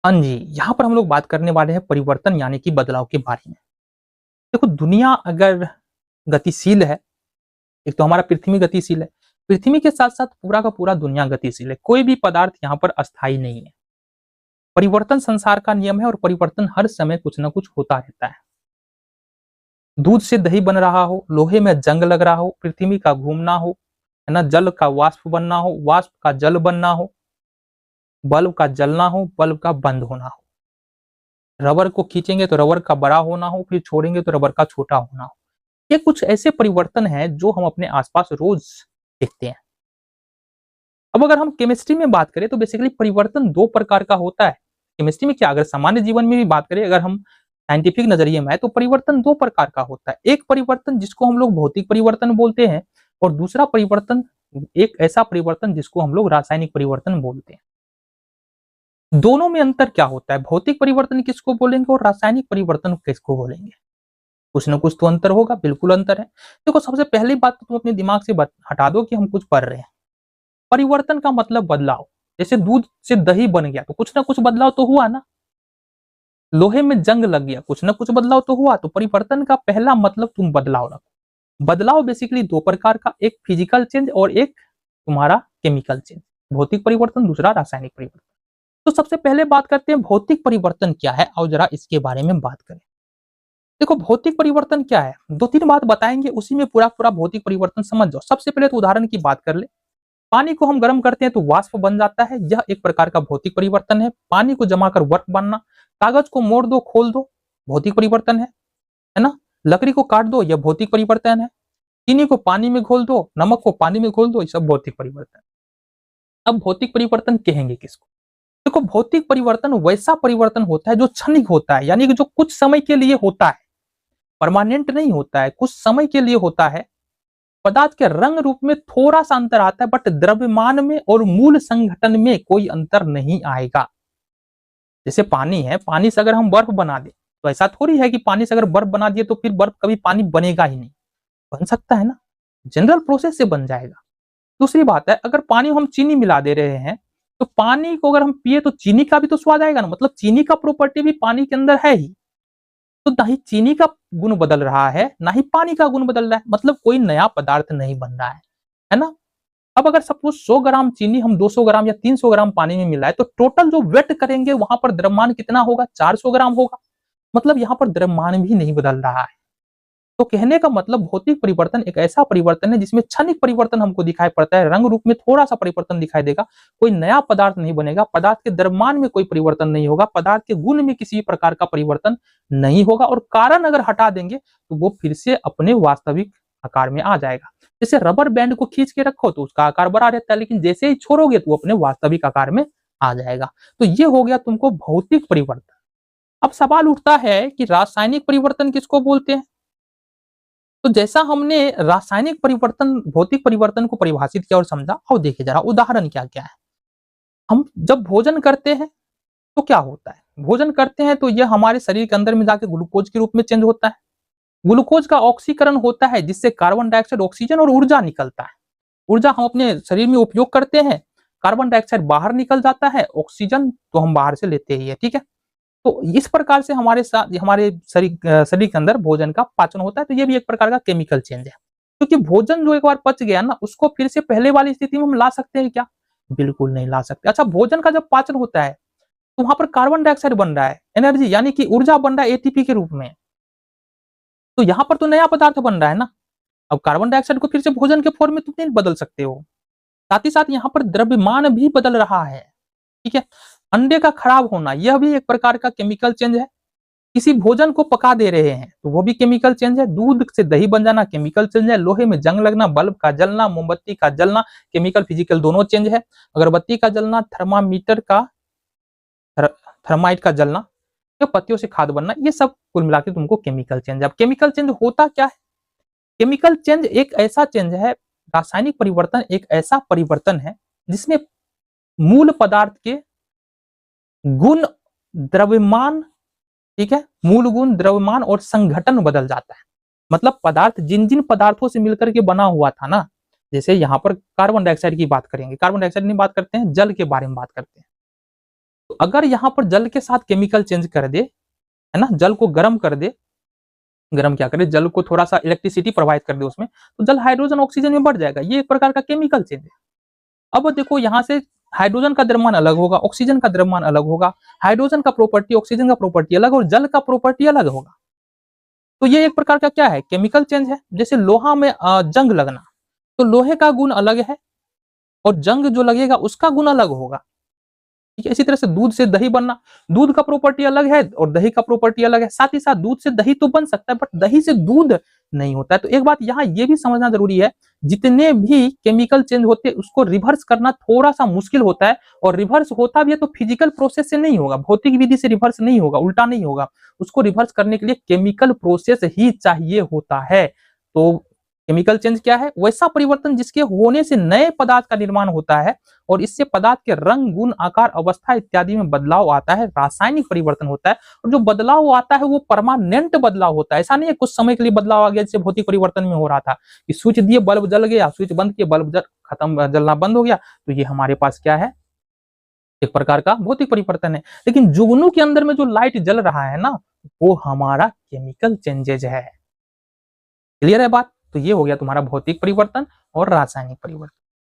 हाँ जी, यहाँ पर हम लोग बात करने वाले हैं परिवर्तन यानी कि बदलाव के बारे में। देखो दुनिया अगर गतिशील है, एक तो हमारा पृथ्वी गतिशील है, पृथ्वी के साथ-साथ पूरा का पूरा दुनिया गतिशील है। कोई भी पदार्थ यहाँ पर अस्थायी नहीं है। परिवर्तन संसार का नियम है और परिवर्तन हर समय कुछ न कुछ होता रहता है। दूध से दही बन रहा हो, लोहे में जंग लग रहा हो, पृथ्वी का घूमना हो, है ना? जल का वाष्प बनना हो, वाष्प का जल बनना हो, बल्ब का जलना हो, बल्ब का बंद होना हो। रबर को खींचेंगे तो रबर का बड़ा होना हो, फिर छोड़ेंगे तो रबर का छोटा होना हो। ये कुछ ऐसे परिवर्तन हैं जो हम अपने आसपास रोज देखते हैं। अब अगर हम केमिस्ट्री में बात करें तो बेसिकली परिवर्तन दो प्रकार का होता है। केमिस्ट्री में क्या, अगर सामान्य जीवन में भी बात करें, अगर हम साइंटिफिक नजरिए में है तो परिवर्तन दो प्रकार का होता है। एक परिवर्तन जिसको हम लोग भौतिक परिवर्तन बोलते हैं और दूसरा परिवर्तन एक ऐसा परिवर्तन जिसको हम लोग रासायनिक परिवर्तन बोलते हैं। दोनों में अंतर क्या होता है? भौतिक परिवर्तन किसको बोलेंगे और रासायनिक परिवर्तन किसको बोलेंगे? कुछ ना कुछ तो अंतर होगा, बिल्कुल अंतर है। देखो सबसे पहली बात तो तुम अपने दिमाग से हटा दो कि हम कुछ पढ़ रहे हैं। परिवर्तन का मतलब बदलाव। जैसे दूध से दही बन गया तो कुछ ना कुछ बदलाव तो हुआ ना। लोहे में जंग लग गया, कुछ ना कुछ बदलाव तो हुआ। तो परिवर्तन का पहला मतलब तुम बदलाव रखो। बदलाव बेसिकली दो प्रकार का, एक फिजिकल चेंज और एक तुम्हारा केमिकल चेंज। भौतिक परिवर्तन, दूसरा रासायनिक परिवर्तन। तो सबसे पहले बात करते हैं भौतिक परिवर्तन क्या है, और जरा इसके बारे में बात करें। देखो भौतिक परिवर्तन क्या है, दो तीन बात बताएंगे, उसी में पूरा पूरा भौतिक परिवर्तन समझ जाओ। सबसे पहले तो उदाहरण की बात कर ले। पानी को हम गर्म करते हैं तो वाष्प बन जाता है, यह एक प्रकार का भौतिक परिवर्तन है। पानी को जमाकर बर्फ बनना, कागज को मोड़ दो खोल दो, भौतिक परिवर्तन है ना? लकड़ी को काट दो, यह भौतिक परिवर्तन है। चीनी को पानी में घोल दो, नमक को पानी में घोल दो, ये सब भौतिक परिवर्तन। अब भौतिक परिवर्तन कहेंगे किसको? देखो भौतिक परिवर्तन वैसा परिवर्तन होता है जो क्षणिक होता है, यानी कि जो कुछ समय के लिए होता है, परमानेंट नहीं होता है, कुछ समय के लिए होता है। पदार्थ के रंग रूप में थोड़ा सा अंतर आता है, बट द्रव्यमान में और मूल संघटन में कोई अंतर नहीं आएगा। जैसे पानी है, पानी से अगर हम बर्फ बना दें तो ऐसा थोड़ी है कि पानी से अगर बर्फ बना दिए तो फिर बर्फ कभी पानी बनेगा ही नहीं। बन सकता है ना, जनरल प्रोसेस से बन जाएगा। दूसरी बात है, अगर पानी में हम चीनी मिला दे रहे हैं तो पानी को अगर हम पिए तो चीनी का भी तो स्वाद आएगा ना, मतलब चीनी का प्रॉपर्टी भी पानी के अंदर है ही। तो ना ही चीनी का गुण बदल रहा है, ना ही पानी का गुण बदल रहा है, मतलब कोई नया पदार्थ नहीं बन रहा है ना? अब अगर सपोज 100 ग्राम चीनी हम 200 ग्राम या 300 ग्राम पानी में मिलाए तो टोटल जो वेट करेंगे वहां पर द्रव्यमान कितना होगा? 400 ग्राम होगा। मतलब यहाँ पर द्रव्यमान भी नहीं बदल रहा है। तो कहने का मतलब भौतिक परिवर्तन एक ऐसा परिवर्तन है जिसमें क्षणिक परिवर्तन हमको दिखाई पड़ता है, रंग रूप में थोड़ा सा परिवर्तन दिखाई देगा, कोई नया पदार्थ नहीं बनेगा, पदार्थ के द्रव्यमान में कोई परिवर्तन नहीं होगा, पदार्थ के गुण में किसी प्रकार का परिवर्तन नहीं होगा, और कारण अगर हटा देंगे तो वो फिर से अपने वास्तविक आकार में आ जाएगा। जैसे रबर बैंड को खींच के रखो तो उसका आकार बड़ा रहता है, लेकिन जैसे ही छोड़ोगे तो वो अपने वास्तविक आकार में आ जाएगा। तो ये हो गया तुमको भौतिक परिवर्तन। अब सवाल उठता है कि रासायनिक परिवर्तन किसको बोलते हैं? तो जैसा हमने रासायनिक परिवर्तन भौतिक परिवर्तन को परिभाषित किया और समझा, और देखिए जरा उदाहरण क्या क्या है। हम जब भोजन करते हैं तो क्या होता है? भोजन करते हैं तो यह हमारे शरीर के अंदर में जाके ग्लूकोज के रूप में चेंज होता है। ग्लूकोज का ऑक्सीकरण होता है जिससे कार्बन डाइऑक्साइड, ऑक्सीजन और ऊर्जा निकलता है। ऊर्जा हम अपने शरीर में उपयोग करते हैं, कार्बन डाइऑक्साइड बाहर निकल जाता है, ऑक्सीजन तो हम बाहर से लेते ही है, ठीक है। तो इस प्रकार से हमारे साथ हमारे शरीर के अंदर भोजन का पाचन होता है। तो ये भी एक प्रकार का केमिकल चेंज है, क्योंकि भोजन जो एक बार पच गया ना, उसको फिर से पहले वाली स्थिति में हम ला सकते हैं क्या? बिल्कुल नहीं ला सकते। अच्छा, भोजन का जब पाचन होता है तो वहां पर कार्बन डाइऑक्साइड बन रहा है, एनर्जी यानी कि ऊर्जा बन रहा है एटीपी के रूप में। तो यहाँ पर तो नया पदार्थ बन रहा है ना। अब कार्बन डाइऑक्साइड को फिर से भोजन के फॉर्म में तुम नहीं बदल सकते हो। साथ ही साथ यहाँ पर द्रव्यमान भी बदल रहा है, ठीक है। अंडे का खराब होना यह भी एक प्रकार का केमिकल चेंज है। किसी भोजन को पका दे रहे हैं तो वो भी केमिकल चेंज है। दूध से दही बन जाना केमिकल चेंज है। लोहे में जंग लगना, बल्ब का जलना, मोमबत्ती का जलना, केमिकल फिजिकल दोनों चेंज है। अगरबत्ती का जलना, थर्मामीटर का थर्माइट का जलना, या पत्तियों से खाद बनना, ये सब कुल मिलाकर तुमको केमिकल चेंज है। अब केमिकल चेंज होता क्या है? केमिकल चेंज एक ऐसा चेंज है, रासायनिक परिवर्तन एक ऐसा परिवर्तन है जिसमें मूल पदार्थ के गुण, द्रव्यमान, ठीक है, मूल गुण, द्रव्यमान और संघटन बदल जाता है। मतलब पदार्थ जिन जिन पदार्थों से मिलकर के बना हुआ था ना, जैसे यहाँ पर कार्बन डाइऑक्साइड की बात करेंगे, कार्बन डाइऑक्साइड की बात करते हैं, जल के बारे में बात करते हैं। तो अगर यहाँ पर जल के साथ केमिकल चेंज कर दे, है ना, जल को गर्म कर दे, गर्म क्या करे, जल को थोड़ा सा इलेक्ट्रिसिटी प्रोवाइड कर दे उसमें, तो जल हाइड्रोजन ऑक्सीजन में बढ़ जाएगा। ये एक प्रकार का केमिकल चेंज है। अब देखो यहाँ से हाइड्रोजन का द्रव्यमान अलग होगा, ऑक्सीजन का द्रव्यमान अलग होगा, हाइड्रोजन का प्रॉपर्टी ऑक्सीजन का प्रॉपर्टी अलग और जल का प्रॉपर्टी अलग होगा। तो ये एक प्रकार का क्या है, केमिकल चेंज है। जैसे लोहा में जंग लगना, तो लोहे का गुण अलग है और जंग जो लगेगा उसका गुण अलग होगा। ठीक है, इसी तरह से दूध से दही बनना, दूध का प्रॉपर्टी अलग है और दही का प्रॉपर्टी अलग है। साथ ही साथ दूध से दही तो बन सकता है बट दही से दूध नहीं होता है। तो एक बात यहाँ ये भी समझना जरूरी है, जितने भी केमिकल चेंज होते हैं उसको रिवर्स करना थोड़ा सा मुश्किल होता है, और रिवर्स होता भी है तो फिजिकल प्रोसेस से नहीं होगा, भौतिक विधि से रिवर्स नहीं होगा, उल्टा नहीं होगा। उसको रिवर्स करने के लिए केमिकल प्रोसेस ही चाहिए होता है। तो केमिकल चेंज क्या है, वैसा परिवर्तन जिसके होने से नए पदार्थ का निर्माण होता है और इससे पदार्थ के रंग, गुण, आकार, अवस्था इत्यादि में बदलाव आता है, रासायनिक परिवर्तन होता है। और जो बदलाव आता है वो परमानेंट बदलाव होता है। ऐसा नहीं है कुछ समय के लिए बदलाव आ गया, जैसे भौतिक परिवर्तन में हो रहा था कि स्विच दिए बल्ब जल गया, स्विच बंद किए बल्ब खत्म, जलना बंद हो गया। तो ये हमारे पास क्या है, एक प्रकार का भौतिक परिवर्तन है। लेकिन जुगनू के अंदर में जो लाइट जल रहा है ना, वो हमारा केमिकल चेंजेज है। क्लियर है बात? तो ये हो गया तुम्हारा भौतिक परिवर्तन और रासायनिक परिवर्तन।